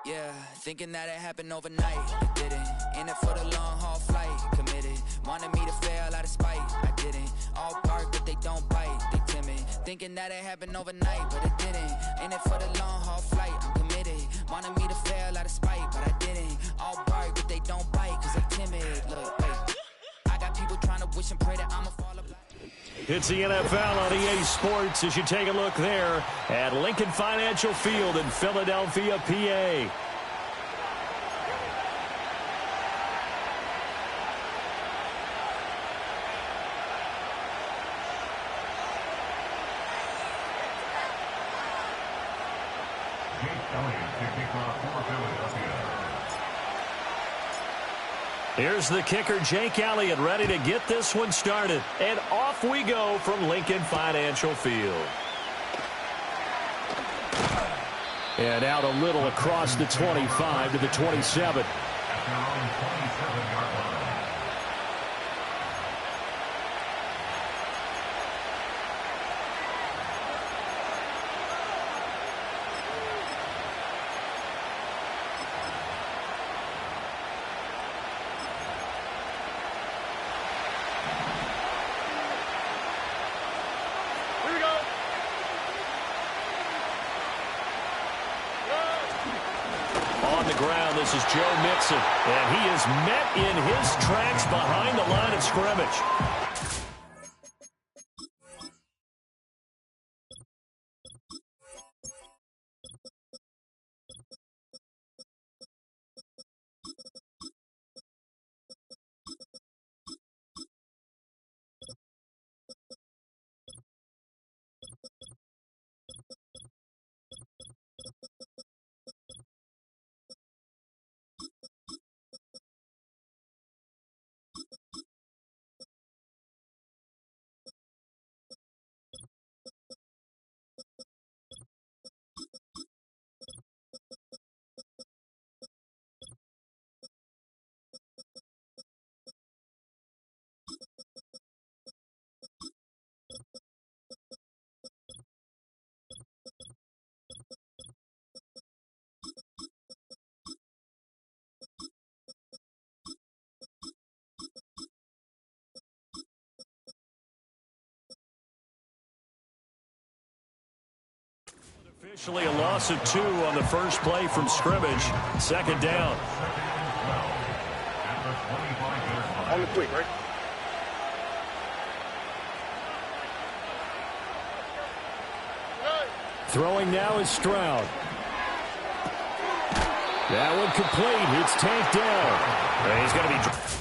Yeah, thinking that it happened overnight. It didn't. In it for the long haul flight. Committed. Wanted me to fail out of spite. I didn't. All bark, but they don't bite. They timid. Thinking that it happened overnight, but it didn't. In it for the long haul flight. I'm committed. Wanted me to fail out of spite, but I didn't. All bark, but they don't bite, cause they timid. Look, wait. I got people trying to wish and pray that I'ma fall apart. It's the NFL on EA Sports as you take a look there at Lincoln Financial Field in Philadelphia, PA. Here's the kicker, Jake Elliott, ready to get this one started. And off we go from Lincoln Financial Field. And out a little across the 25 to the 27. This is Joe Mixon, and he is met in his tracks behind the line of scrimmage. Officially a loss of 2 on the first play from scrimmage. Second down. On the quick, right? Throwing now is Stroud. That one complete. It's tanked down. And he's going to be...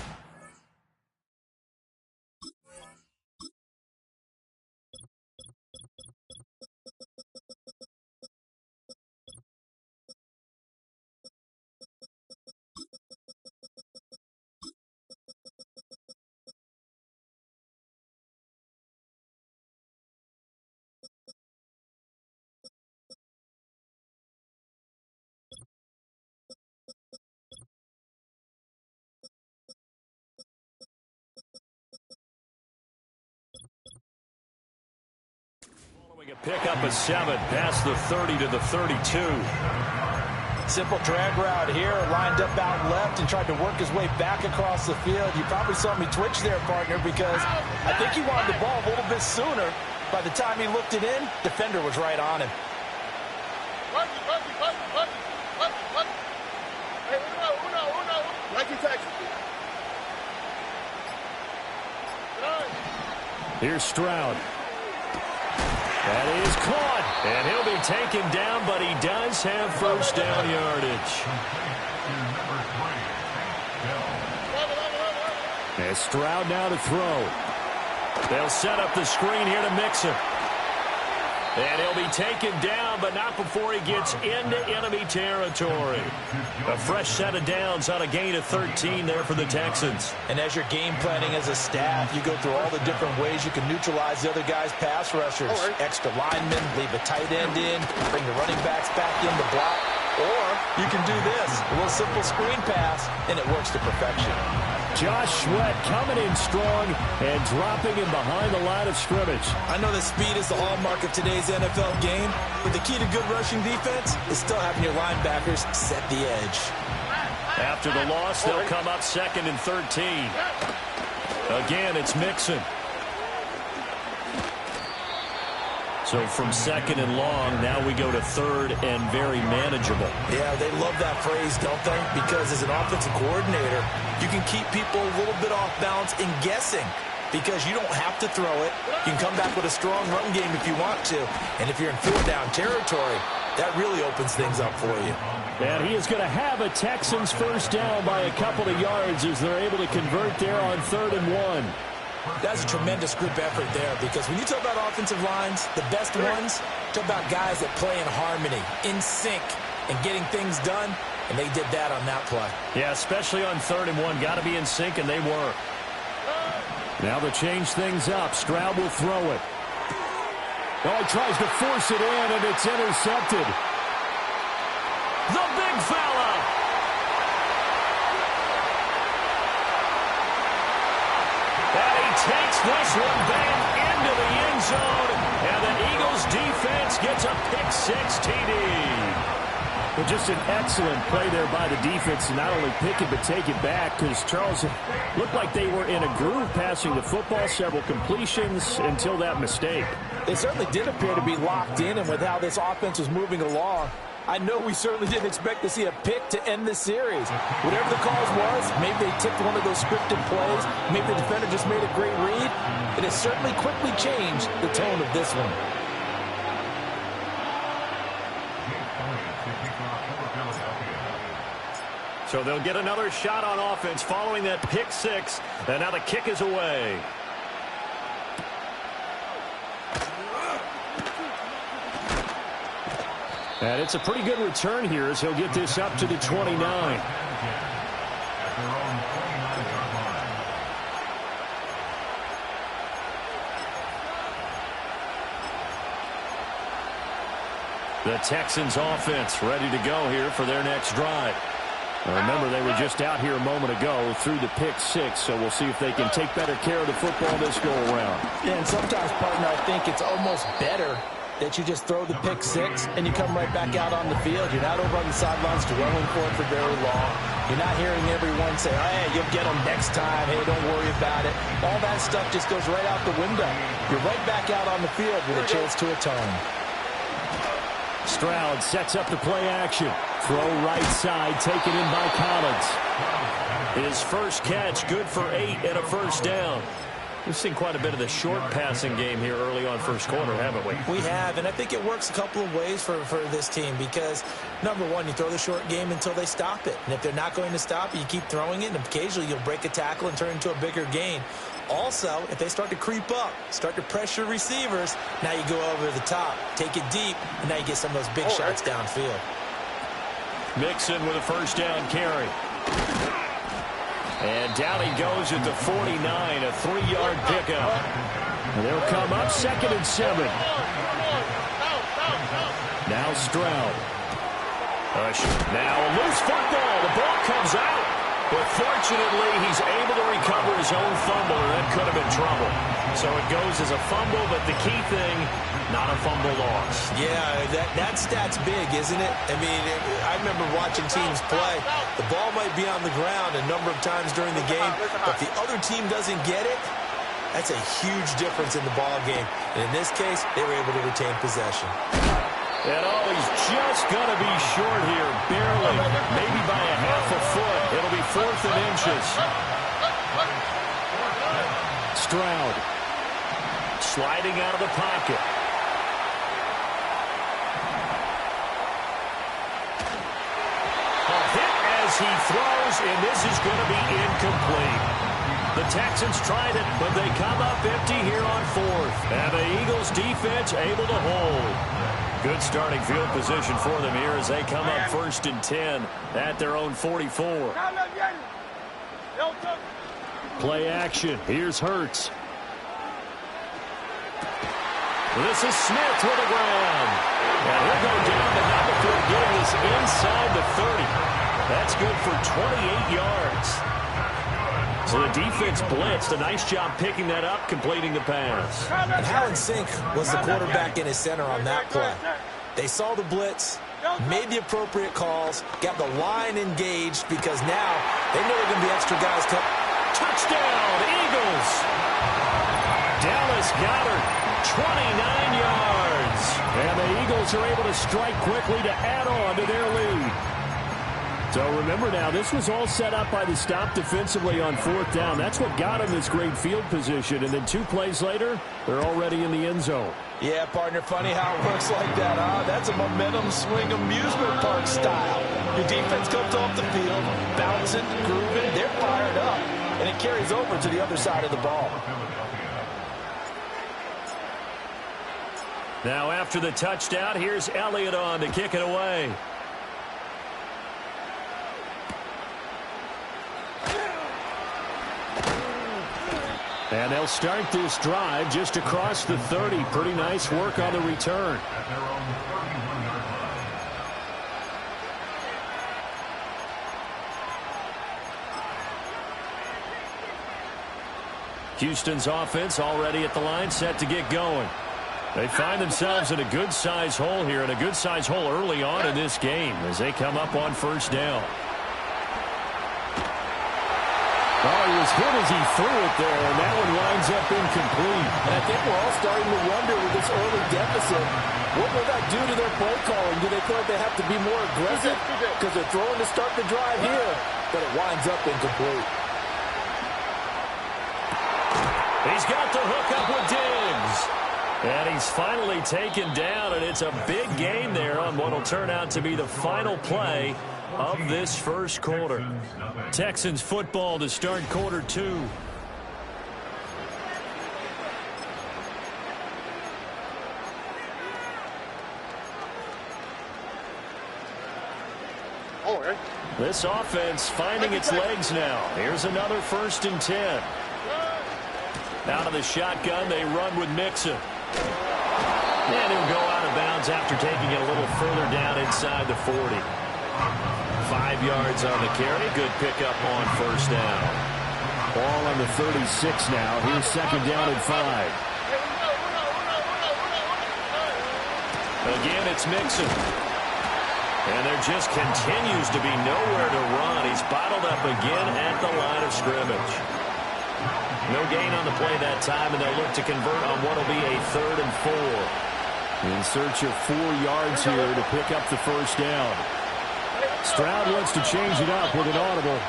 A pick up a 7 past the 30 to the 32. Simple drag route here, lined up out left and tried to work his way back across the field. You probably saw me twitch there, partner, because I think he wanted the ball a little bit sooner. By the time he looked it in, defender was right on him. Here's Stroud. That is caught, and he'll be taken down, but he does have first down yardage. And Stroud now to throw. They'll set up the screen here to Mixon. And he'll be taken down, but not before he gets into enemy territory. A fresh set of downs on a gain of 13 there for the Texans. And as you're game planning as a staff, you go through all the different ways you can neutralize the other guy's pass rushers. Extra linemen, leave a tight end in, bring the running backs back in to block. Or you can do this, a little simple screen pass, and it works to perfection. Josh Sweat coming in strong and dropping him behind the line of scrimmage. I know that speed is the hallmark of today's NFL game, but the key to good rushing defense is still having your linebackers set the edge. After the loss, they'll come up 2nd and 13. Again, it's Mixon. So from 2nd and long, now we go to 3rd and very manageable. Yeah, they love that phrase, don't they? Because as an offensive coordinator, you can keep people a little bit off balance and guessing because you don't have to throw it. You can come back with a strong run game if you want to. And if you're in 4-down territory, that really opens things up for you. And he is going to have a Texans first down by a couple of yards as they're able to convert there on 3rd and 1. That's a tremendous group effort there because when you talk about offensive lines, the best ones, talk about guys that play in harmony, in sync, and getting things done, and they did that on that play. Yeah, especially on 3rd and 1. Got to be in sync, and they were. Now to change things up, Stroud will throw it. Oh, he tries to force it in, and it's intercepted. The big fella. And he takes this one back into the end zone, and the Eagles defense gets a pick-6 TD. Well, just an excellent play there by the defense to not only pick it but take it back because Charles looked like they were in a groove passing the football, several completions until that mistake. They certainly did appear to be locked in, and with how this offense was moving along, I know we certainly didn't expect to see a pick to end this series. Whatever the cause was, maybe they tipped one of those scripted plays, maybe the defender just made a great read. It has certainly quickly changed the tone of this one. So they'll get another shot on offense following that pick-6, and now the kick is away. And it's a pretty good return here as he'll get this up to the 29. The Texans offense ready to go here for their next drive. Now remember, they were just out here a moment ago through the pick-6, so we'll see if they can take better care of the football this go-around. Yeah, and sometimes, partner, I think it's almost better that you just throw the pick-6 and you come right back out on the field. You're not over on the sidelines dwelling for it for very long. You're not hearing everyone say, oh, hey, you'll get them next time. Hey, don't worry about it. All that stuff just goes right out the window. You're right back out on the field with a chance to atone. Stroud sets up the play action. Throw right side, taken in by Collins. His first catch, good for 8 and a first down. We've seen quite a bit of the short passing game here early on first quarter, haven't we? We have, and I think it works a couple of ways for this team because, number one, you throw the short game until they stop it. And if they're not going to stop it, you keep throwing it, and occasionally you'll break a tackle and turn it into a bigger gain. Also, if they start to creep up, start to pressure receivers, now you go over the top, take it deep, and now you get some of those big shots downfield. Mixon with a first down carry. And down he goes at the 49, a 3-yard pickup. And they'll come up 2nd and 7. Now Stroud. Now a loose football. The ball comes out. But fortunately, he's able to recover his own fumble, and that could have been trouble. So it goes as a fumble, but the key thing, not a fumble loss. Yeah, that stat's big, isn't it? I mean, I remember watching teams play. The ball might be on the ground a number of times during the game, but if the other team doesn't get it, that's a huge difference in the ball game. And in this case, they were able to retain possession. And oh, he's just going to be short here, barely, maybe by a half a foot. It'll be 4th and inches. Stroud sliding out of the pocket. A hit as he throws, and this is going to be incomplete. The Texans tried it, but they come up empty here on 4th. And the Eagles defense able to hold. Good starting field position for them here as they come up 1st and 10 at their own 44. Play action. Here's Hurts. This is Smith with the ground. And he'll go down the not before getting this inside the 30. That's good for 28 yards. So the defense blitzed. A nice job picking that up, completing the pass. And how in sync was the quarterback in his center on that play? They saw the blitz, made the appropriate calls, got the line engaged because now they know they're going to be extra guys. Touchdown, Eagles! Dallas Goedert, 29 yards. And the Eagles are able to strike quickly to add on to their lead. So remember now, this was all set up by the stop defensively on 4th down. That's what got them this great field position. And then 2 plays later, they're already in the end zone. Yeah, partner, funny how it works like that, huh? That's a momentum swing amusement park style. Your defense comes off the field, bouncing, grooving, they're fired up. And it carries over to the other side of the ball. Now after the touchdown, here's Elliott on to kick it away. And they'll start this drive just across the 30. Pretty nice work on the return. Houston's offense already at the line, set to get going. They find themselves in a good-size hole here, and a good-size hole early on in this game as they come up on 1st down. Oh, he was hit as he threw it there, and that one winds up incomplete. And I think we're all starting to wonder with this early deficit, what will that do to their play calling? Do they feel like they have to be more aggressive because they're throwing to start the drive here? But it winds up incomplete. He's got the hook up with Diggs. And he's finally taken down, and it's a big gain there on what will turn out to be the final play of this first quarter. Texans football to start quarter 2. This offense finding its legs now. Here's another 1st and 10. Out of the shotgun, they run with Mixon. And he'll go out of bounds after taking it a little further down inside the 40. 5 yards on the carry. Good pickup on 1st down. Ball on the 36 now. Here's 2nd down and 5. Again, it's Mixon. And there just continues to be nowhere to run. He's bottled up again at the line of scrimmage. No gain on the play that time, and they'll look to convert on what will be a 3rd and 4. In search of 4 yards here to pick up the 1st down. Stroud wants to change it up with an audible.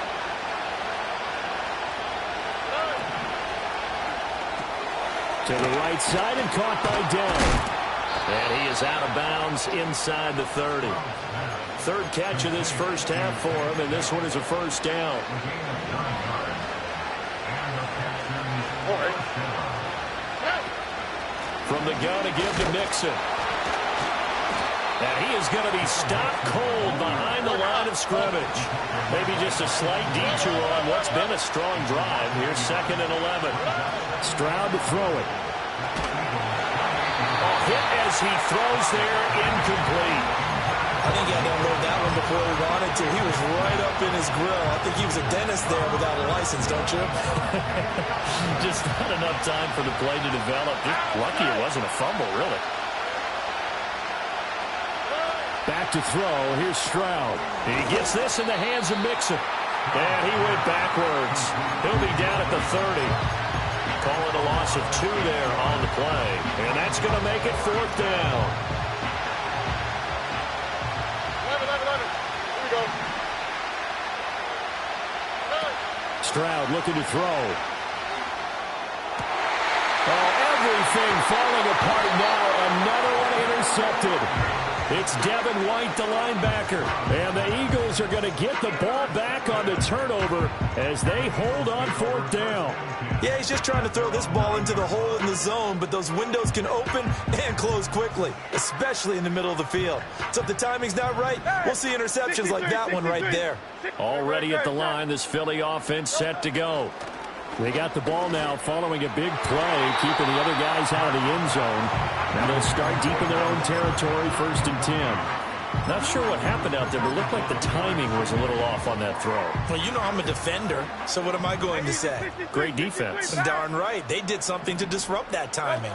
To the right side and caught by Dell. And he is out of bounds inside the 30. 3rd catch of this first half for him, and this one is a 1st down. From the gun to give to Mixon. And he is going to be stopped cold behind the line of scrimmage. Maybe just a slight detour on what's been a strong drive. Here's 2nd and 11. Stroud to throw it. A hit as he throws there, incomplete. I think he had to unload that one before he wanted to. He was right up in his grill. I think he was a dentist there without a license, don't you? Just not enough time for the play to develop. Just lucky it wasn't a fumble, really. Back to throw. Here's Stroud. He gets this in the hands of Mixon. And he went backwards. He'll be down at the 30. Call it a loss of 2 there on the play. And that's going to make it 4th down. Stroud looking to throw. Oh, everything falling apart now. Another one intercepted. It's Devin White, the linebacker. And the Eagles are going to get the ball back on the turnover as they hold on 4th down. Yeah, he's just trying to throw this ball into the hole in the zone, but those windows can open and close quickly, especially in the middle of the field. So if the timing's not right, we'll see interceptions like that one right there. Already at the line, this Philly offense set to go. They got the ball now following a big play, keeping the other guys out of the end zone. Now they'll start deep in their own territory, 1st and 10. Not sure what happened out there, but it looked like the timing was a little off on that throw. Well, you know I'm a defender, so what am I going to say? Great defense. Darn right. They did something to disrupt that timing.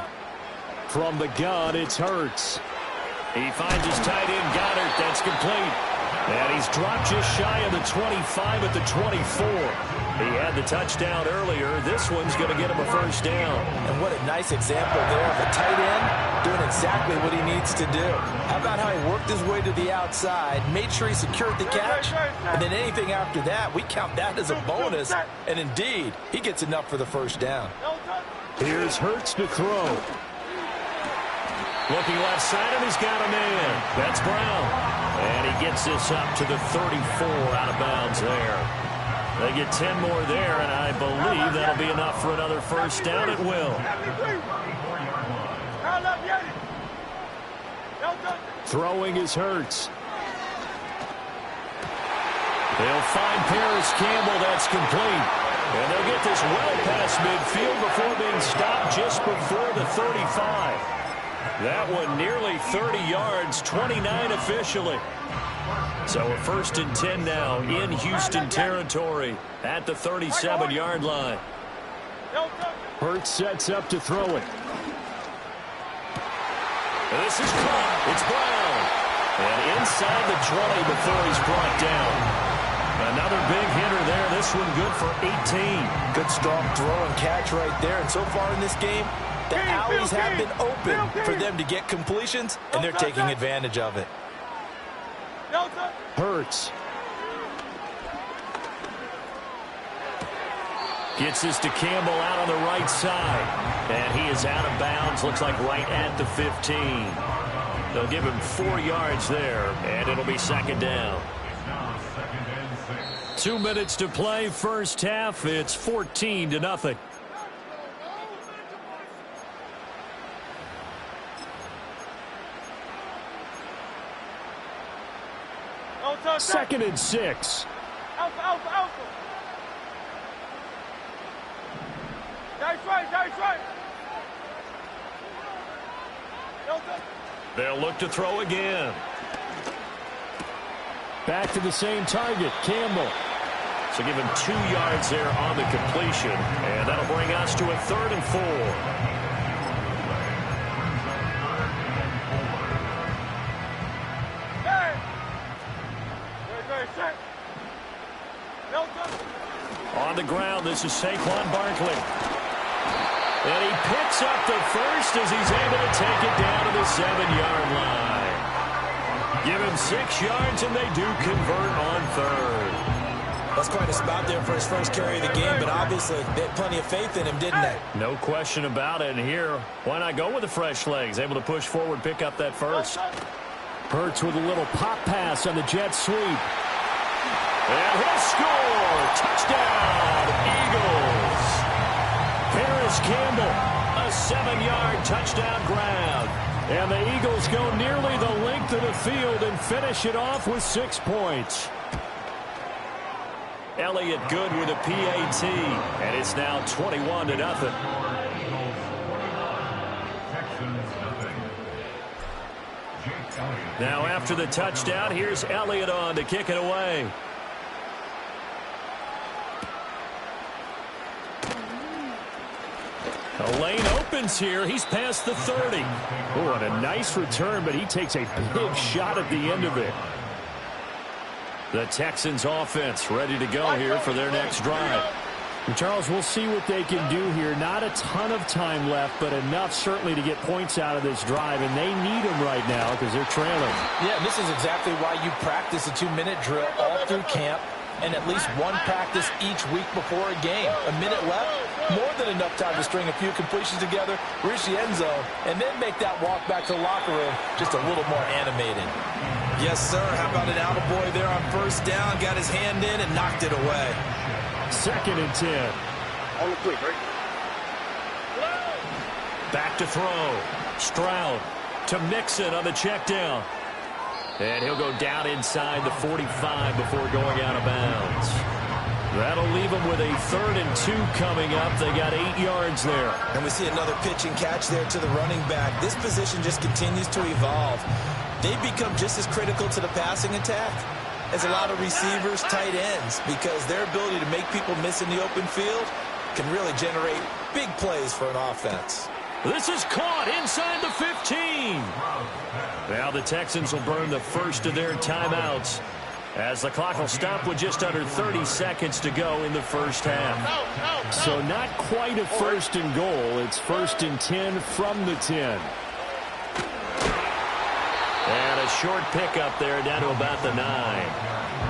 From the gun, it's Hurts. He finds his tight end, Goddard. That's complete. And he's dropped just shy of the 25 at the 24. He had the touchdown earlier. This one's going to get him a first down. And what a nice example there of a tight end doing exactly what he needs to do. How about how he worked his way to the outside, made sure he secured the catch, and then anything after that, we count that as a bonus. And indeed, he gets enough for the first down. Here's Hurts to throw. Looking left side, and he's got a man. That's Brown. And he gets this up to the 34 out of bounds there. They get 10 more there, and I believe that'll be enough for another first down at will. Throwing is Hurts. They'll find Paris Campbell. That's complete. And they'll get this well past midfield before being stopped just before the 35. That one nearly 30 yards, 29 officially. So a 1st and 10 now in Houston territory at the 37-yard line. Hurts sets up to throw it. And this is caught. It's Brown. And inside the 20 before he's brought down. Another big hitter there. This one good for 18. Good strong throw and catch right there. And so far in this game, the alleys have been open for them to get completions, and they're taking advantage of it. Hurts. Gets this to Campbell out on the right side. And he is out of bounds. Looks like right at the 15. They'll give him 4 yards there, and it'll be 2nd down. 2 minutes to play, first half. It's 14-0. Second and 6. They'll look to throw again. Back to the same target, Campbell. So give him 2 yards there on the completion. And that'll bring us to a 3rd and 4. On the ground, this is Saquon Barkley. And he picks up the first as he's able to take it down to the 7-yard line. Give him 6 yards, and they do convert on 3rd. That's quite a spot there for his first carry of the game, but obviously they had plenty of faith in him, didn't they? No question about it. And here, why not go with the fresh legs? Able to push forward, pick up that first. Hurts with a little pop pass on the jet sweep. And he'll score! Touchdown, Eagles! Paris Campbell, a 7-yard touchdown grab. And the Eagles go nearly the length of the field and finish it off with 6 points. Elliott good with a PAT, and it's now 21-0. Now after the touchdown, here's Elliott on to kick it away. A lane opens here. He's past the 30. Oh, and a nice return, but he takes a big shot at the end of it. The Texans offense ready to go here for their next drive. And Charles, we'll see what they can do here. Not a ton of time left, but enough certainly to get points out of this drive, and they need them right now because they're trailing. Yeah, and this is exactly why you practice a 2-minute drill all through camp and at least one practice each week before a game. A minute left, more than enough time to string a few completions together, reach the end zone, and then make that walk back to the locker room just a little more animated. Yes, sir. How about an attaboy there on first down? Got his hand in and knocked it away. 2nd and 10. On the quick, right? Back to throw. Stroud to Mixon on the check down. And he'll go down inside the 45 before going out of bounds. That'll leave them with a 3rd and 2 coming up. They got 8 yards there. And we see another pitch and catch there to the running back. This position just continues to evolve. they've become just as critical to the passing attack as a lot of receivers, tight ends, because their ability to make people miss in the open field can really generate big plays for an offense. This is caught inside the 15. Now the Texans will burn the first of their timeouts as the clock will stop with just under 30 seconds to go in the first half. So not quite a first and goal. It's first and 10 from the 10. And a short pickup there down to about the 9.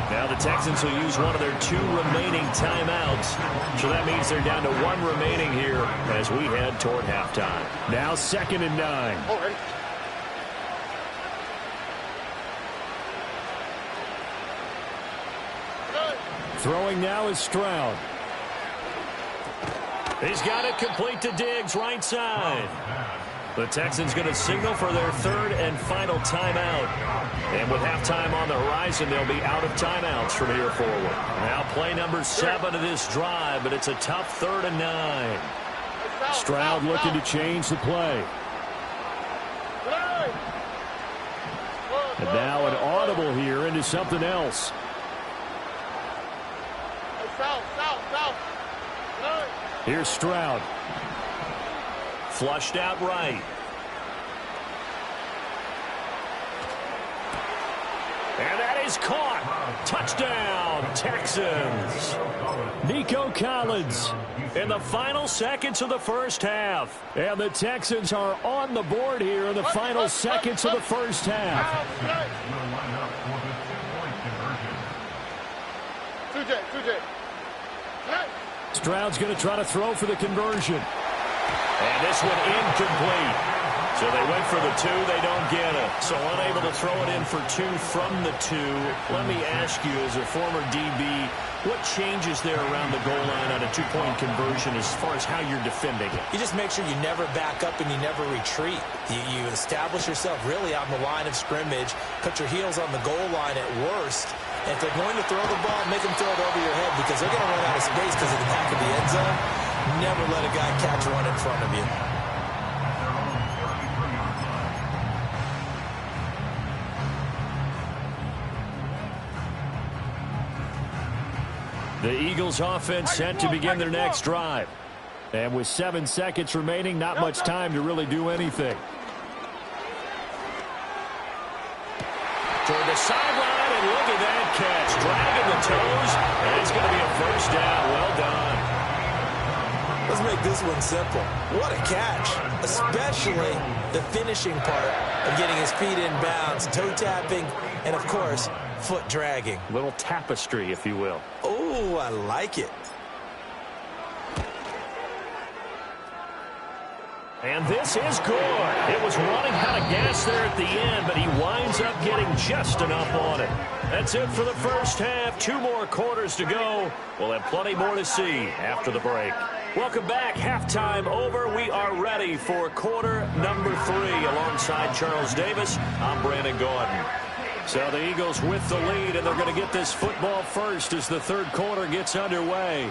Now the Texans will use one of their 2 remaining timeouts. So that means they're down to 1 remaining here as we head toward halftime. Now 2nd and 9. Throwing now is Stroud. He's got it complete to Diggs, right side. The Texans going to signal for their 3rd and final timeout. And with halftime on the horizon, they'll be out of timeouts from here forward. Now play number 7 of this drive, but it's a tough 3rd and 9. Stroud looking to change the play. And now an audible here into something else. Here's Stroud. Flushed out right. And that is caught. Touchdown, Texans. Nico Collins. In the final seconds of the first half. And the Texans are on the board here in the final seconds of the first half. Stroud's going to try to throw for the conversion. And this one incomplete. So they went for the 2. They don't get it. So unable to throw it in for 2 from the 2. Let me ask you, as a former DB, what changes there around the goal line on a 2-point conversion as far as how you're defending it? You just make sure you never back up and you never retreat. You establish yourself really on the line of scrimmage, put your heels on the goal line at worst. And if they're going to throw the ball, make them throw it over your head because they're going to run out of space because of the back of the end zone. Never let a guy catch one in front of you. The Eagles offense set to begin their next drive. And with 7 seconds remaining, not much time to really do anything. Toward the sideline, and look at that catch. Dragging the toes, and it's going to be a first down. Well done. Let's make this one simple. What a catch, especially the finishing part of getting his feet in bounds, toe tapping, and, of course, foot dragging. Little tapestry, if you will. Oh, I like it. And this is good. It was running out of gas there at the end, but he winds up getting just enough on it. That's it for the first half. 2 more quarters to go. We'll have plenty more to see after the break. Welcome back. Halftime over. We are ready for quarter number 3. Alongside Charles Davis, I'm Brandon Gordon. So the Eagles with the lead, and they're going to get this football first as the 3rd quarter gets underway.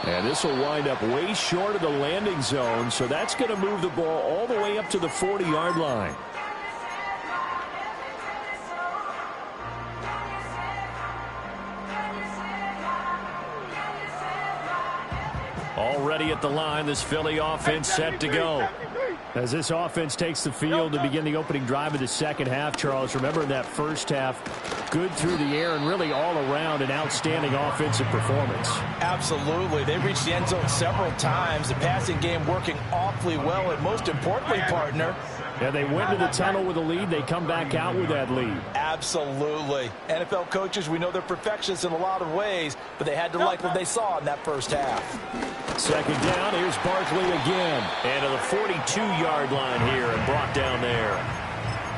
And this will wind up way short of the landing zone, so that's going to move the ball all the way up to the 40-yard line. Already at the line, this Philly offense set to go. As this offense takes the field to begin the opening drive of the second half, Charles, remember in that first half, good through the air and really all around an outstanding offensive performance. Absolutely. They reached the end zone several times. The passing game working awfully well, and most importantly, partner, and they went to the tunnel with a lead. They come back out with that lead. Absolutely. NFL coaches, we know they're perfectionists in a lot of ways, but they had to like what they saw in that first half. 2nd down, here's Barkley again. And to the 42-yard line here and brought down there.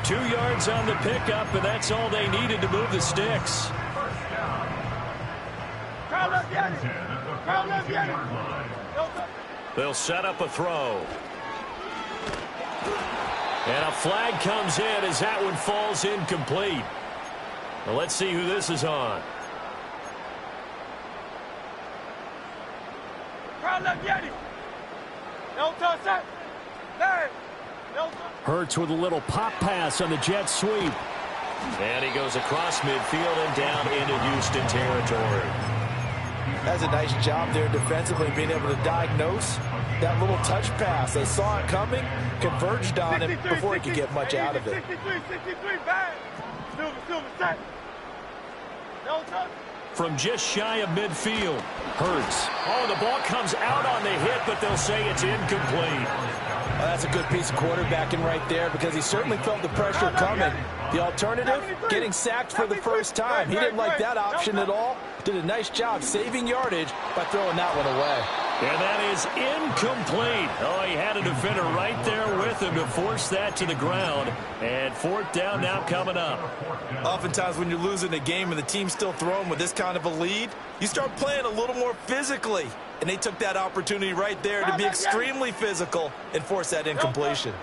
2 yards on the pickup, and that's all they needed to move the sticks. They'll set up a throw. And a flag comes in as that one falls incomplete. Well, let's see who this is on. Hurts with a little pop pass on the jet sweep. And he goes across midfield and down into Houston territory. That's a nice job there defensively, being able to diagnose that little touch pass. They saw it coming, converged on him before he could get much out of it. From just shy of midfield, Hurts. Oh, the ball comes out on the hit, but they'll say it's incomplete. Well, that's a good piece of quarterbacking right there, because he certainly felt the pressure coming. The alternative, getting sacked for the first time. He didn't like that option at all. Did a nice job saving yardage by throwing that one away. And that is incomplete. Oh, he had a defender right there with him to force that to the ground. And fourth down now coming up. Oftentimes when you're losing a game and the team's still throwing with this kind of a lead, you start playing a little more physically. And they took that opportunity right there to be extremely physical and force that incompletion.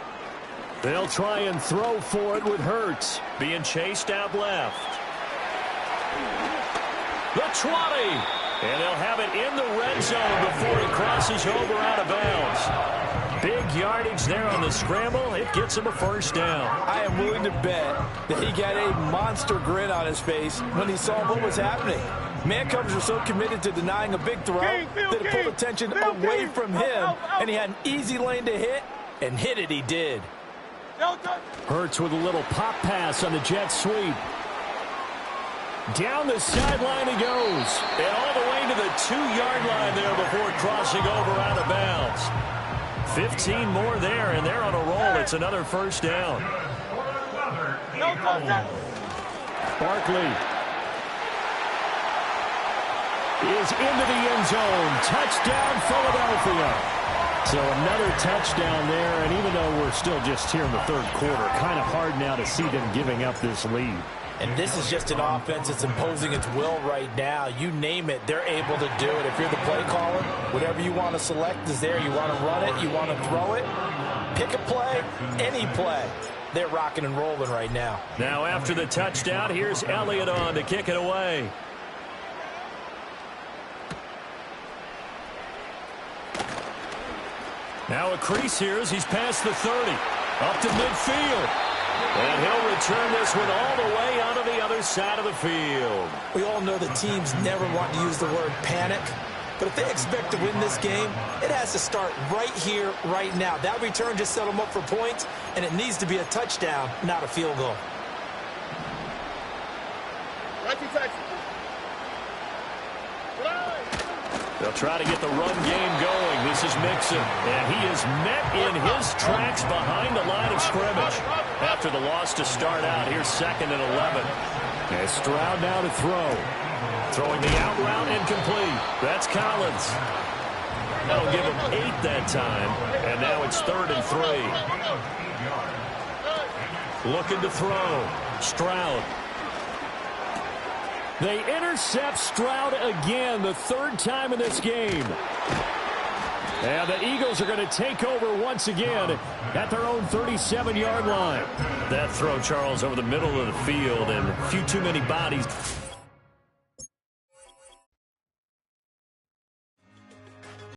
They'll try and throw for it with Hurts. Being chased out left. The 20. And they'll have it in the red zone before he crosses over out of bounds. Big yardage there on the scramble. It gets him a first down. I am willing to bet that he got a monster grin on his face when he saw what was happening. Mancovers were so committed to denying a big throw that it pulled attention away from him, and he had an easy lane to hit, and hit it he did. Hurts with a little pop pass on the jet sweep. Down the sideline he goes. And all the way to the 2-yard line there before crossing over out of bounds. 15 more there, and they're on a roll. It's another first down. Barkley is into the end zone. Touchdown, Philadelphia. So another touchdown there, and even though we're still just here in the third quarter, kind of hard now to see them giving up this lead. And this is just an offense that's imposing its will right now. You name it, they're able to do it. If you're the play caller, whatever you want to select is there. You want to run it, you want to throw it. Pick a play, any play. They're rocking and rolling right now. Now after the touchdown, here's Elliott on to kick it away. Now a crease here as he's past the 30. Up to midfield. And he'll return this one all the way onto the other side of the field. We all know the teams never want to use the word panic. But if they expect to win this game, it has to start right here, right now. That return just set them up for points, and it needs to be a touchdown, not a field goal. They'll try to get the run game going. This is Mixon, and he is met in his tracks behind the line of scrimmage. After the loss to start out, here's 2nd and 11. And Stroud now to throw. Throwing the out route incomplete. That's Collins. That'll give him 8 that time, and now it's 3rd and 3. Looking to throw. Stroud. They intercept Stroud again, the 3rd time in this game. And the Eagles are going to take over once again at their own 37-yard line. That throw, Charles, over the middle of the field, and a few too many bodies.